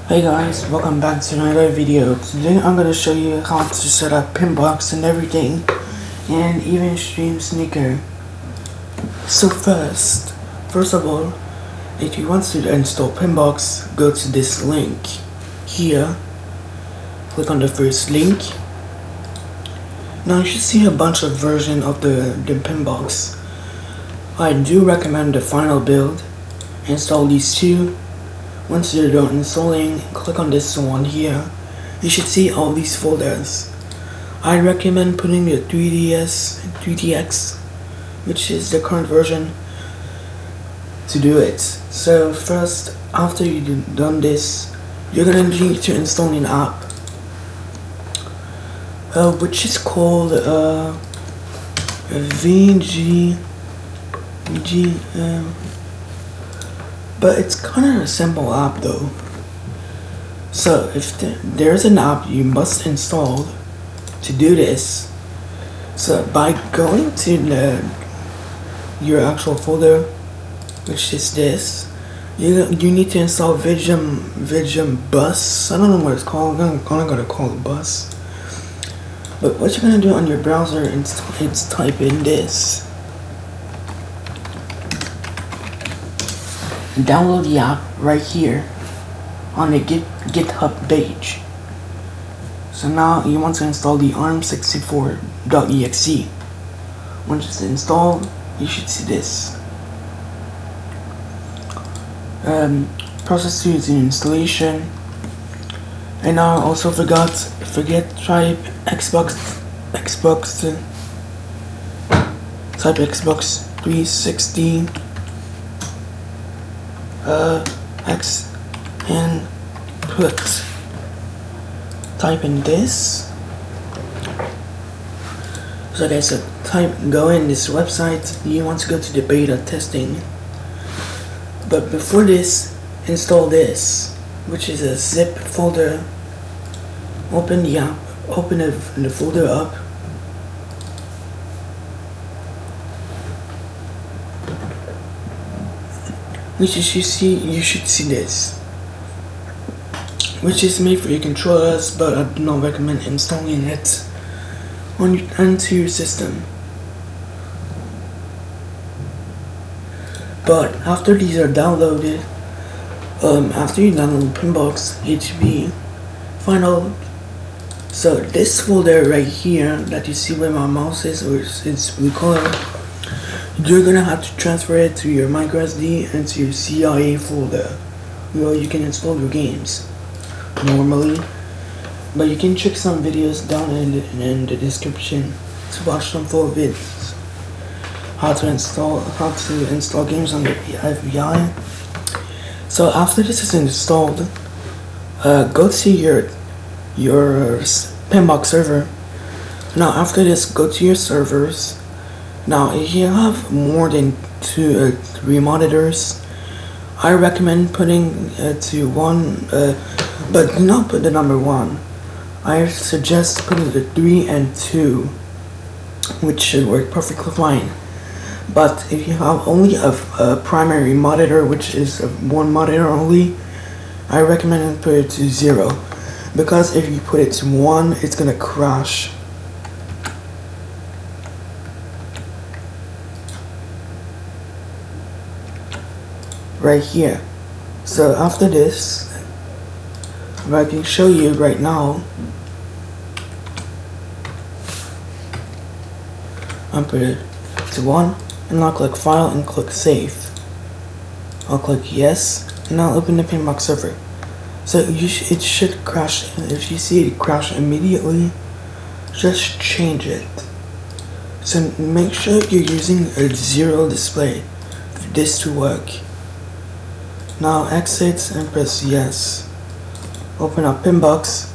Hey guys, welcome back to another video. Today I'm gonna show you how to set up pinbox and everything, and even stream sneaker. So first of all, if you want to install pinbox, go to this link here. Click on the first link. Now you should see a bunch of versions of the pinbox. I do recommend the final build. Install these two. Once you're done installing, click on this one here. You should see all these folders. I recommend putting the 3DX, which is the current version, to do it. So first, after you've done this, you're gonna need to install an app, which is called VG. But it's kind of a simple app though. So if there's an app you must install to do this. So by going to your actual folder, which is this, you need to install Vision Bus. I don't know what it's called. I'm gonna call it Bus. But what you're gonna do on your browser is type in this. Download the app right here on the GitHub page. So now you want to install the arm64.exe. Once it's installed, you should see this. Process 2 is the installation. And now I also forget type Xbox type Xbox 360 X and type in this. So guys, go in this website. You want to go to the beta testing, but before this, install this, which is a zip folder. Open the app, open the folder up. Which you should see this, which is made for your controllers, but I do not recommend installing it onto your system. But after these are downloaded, after you download pinbox, it should be final. So this folder right here that you see where my mouse is, or it's blue color, you're gonna have to transfer it to your microSD and to your CIA folder, where you can install your games normally. But you can check some videos down in the description to watch some full videos how to install games on the FBI. So after this is installed, go to your pinbox server. Now after this, go to your servers. Now, if you have more than 3 monitors, I recommend putting to 1, but do not put the number 1. I suggest putting the 3 and 2, which should work perfectly fine. But if you have only a primary monitor, which is 1 monitor only, I recommend put it to 0, because if you put it to 1, it's gonna crash. Right here. So after this, if I can show you right now, I'll put it to 1, and I'll click File and click Save. I'll click Yes, and I'll open the pinbox server. So it should crash. If you see it crash immediately, just change it. So make sure you're using a 0 display for this to work. Now exit and press yes. Open up pinbox.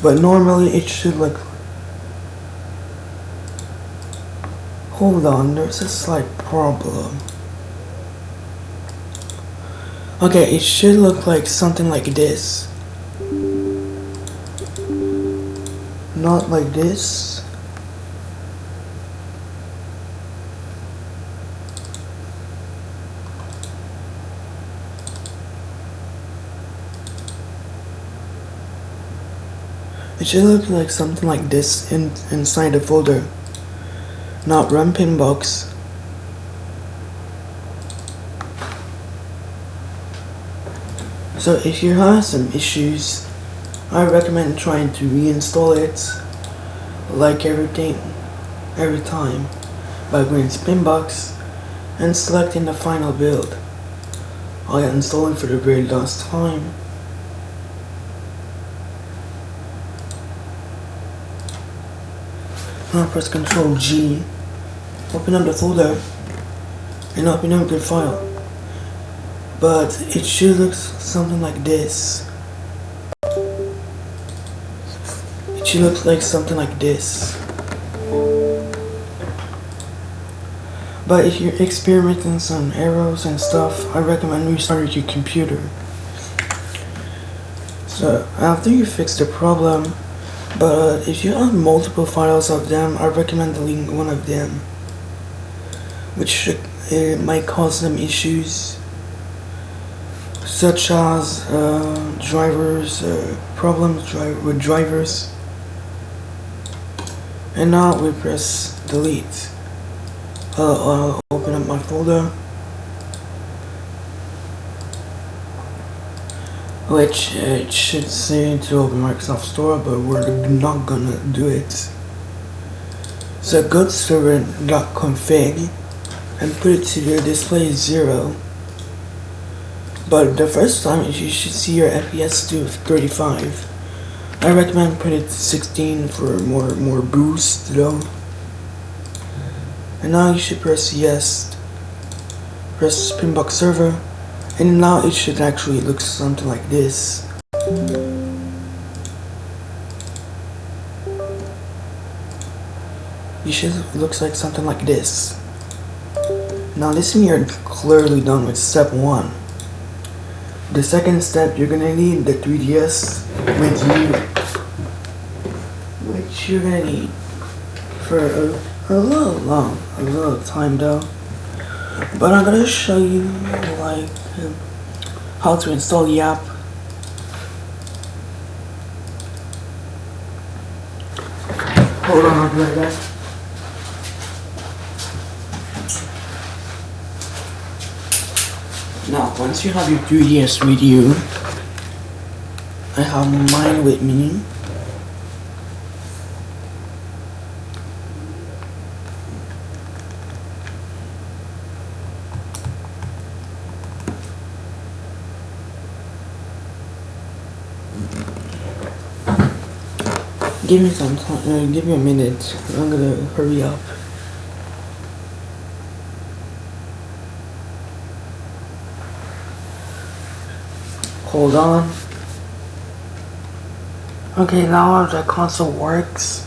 But normally it should look. Hold on, there's a slight problem. Okay, it should look like something like this. Not like this. It should look like something like this inside the folder. Now run pinbox. So if you have some issues, I recommend trying to reinstall it like every time by going to pinbox and selecting the final build. I'll install it for the very last time. Now press Ctrl G, open up the folder and open up the file. But it should look something like this. It should look like something like this. But if you're experiencing some errors and stuff, I recommend restarting your computer. So after you fix the problem, but if you have multiple files of them, I recommend deleting one of them, which it might cause some issues, such as problems with drivers. And now we press delete. I'll open up my folder, which it should say to open Microsoft Store, but we're not gonna do it. So go to server.config and put it to your display 0. But the first time you should see your FPS to 35. I recommend putting it to 16 for more boost though. And now you should press yes. Press pinbox server, and now it should actually look something like this. You should looks like something like this. Now listen, you're clearly done with step 1. The second step, you're gonna need the 3DS with you, which you're gonna need for a little time though. But I'm gonna show you like how to install the app. Hold on, I'll be right back. Now, once you have your 3DS with you, I have mine with me. Give me some time, give me a minute. I'm gonna hurry up. Hold on. Okay, now the console works.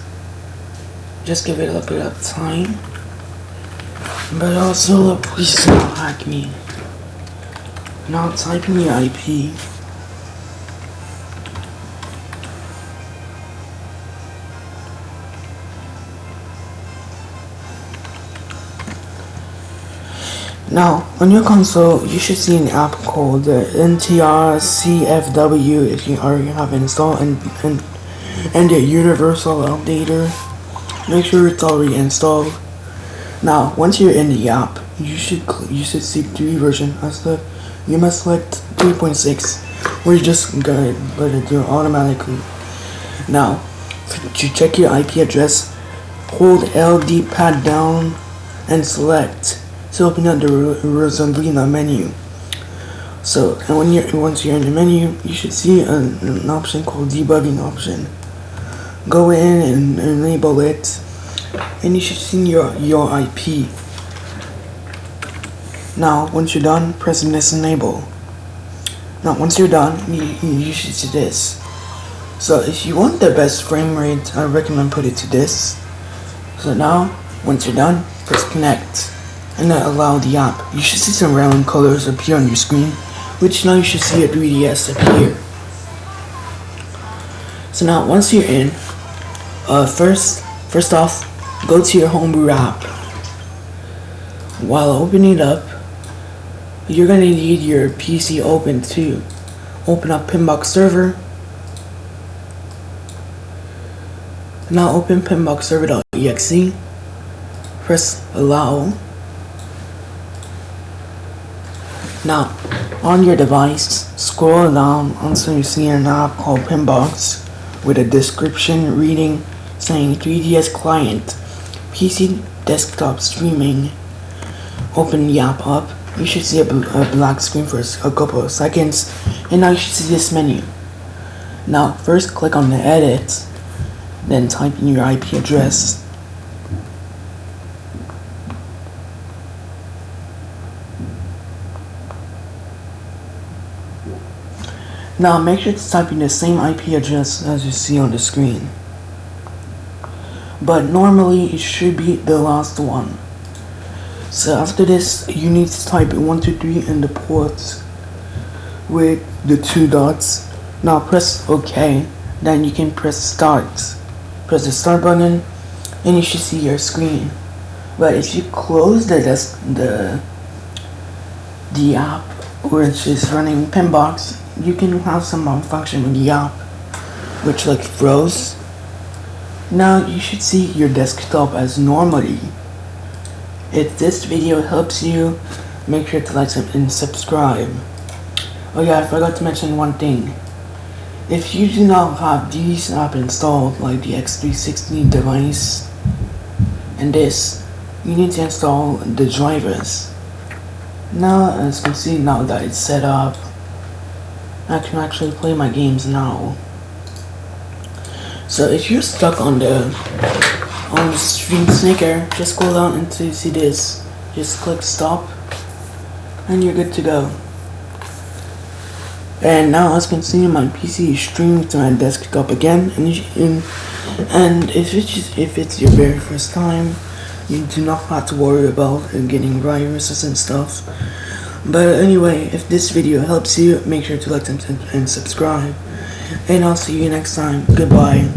Just give it a bit of time. But also, please don't hack me. Now type in the IP. Now, on your console, you should see an app called NTR CFW if you already have it installed, and the Universal Updater. Make sure it's already installed. Now, once you're in the app, you should see 3 version. You must select 3.6, or you're just gonna let it do it automatically. Now, to check your IP address, hold LD pad down and select. To open up the Rosalina menu. So, and once you're in the menu, you should see an option called debugging option. Go in and enable it, and you should see your IP. Now, once you're done, press disenable. Now, once you're done, you should see this. So, if you want the best frame rate, I recommend put it to this. So now, once you're done, press connect. And then allow the app. You should see some random colors appear on your screen, which now you should see a 3DS appear. So now once you're in, first off, go to your homebrew app. While opening it up, you're gonna need your PC open too. Open up Pinbox server, Now open pinbox server.exe. Press allow. Now, on your device, scroll down until you see an app called Pinbox with a description reading saying 3DS client, PC desktop streaming. Open the app up. You should see a black screen for a couple of seconds, and now you should see this menu. Now, first click on the edit, then type in your IP address. Now make sure to type in the same IP address as you see on the screen. But normally it should be the last one. So after this, you need to type 123 in the ports with the 2 dots. Now press OK, then you can press start. Press the start button and you should see your screen. But if you close the app which is running Pinbox, you can have some malfunction with the app, which like froze. Now you should see your desktop as normally. If this video helps you, make sure to like and subscribe. Oh yeah, I forgot to mention one thing. If you do not have these apps installed, like the X360 device and this, you need to install the drivers. Now, as you can see, now that it's set up, I can actually play my games now. So if you're stuck on the stream sneaker, just go down until you see this. Just click stop, and you're good to go. And now, as you can see, my PC is streaming to my desktop again. And if it's your very first time, you do not have to worry about getting viruses and stuff. But anyway, if this video helps you, make sure to like and subscribe. And I'll see you next time. Goodbye.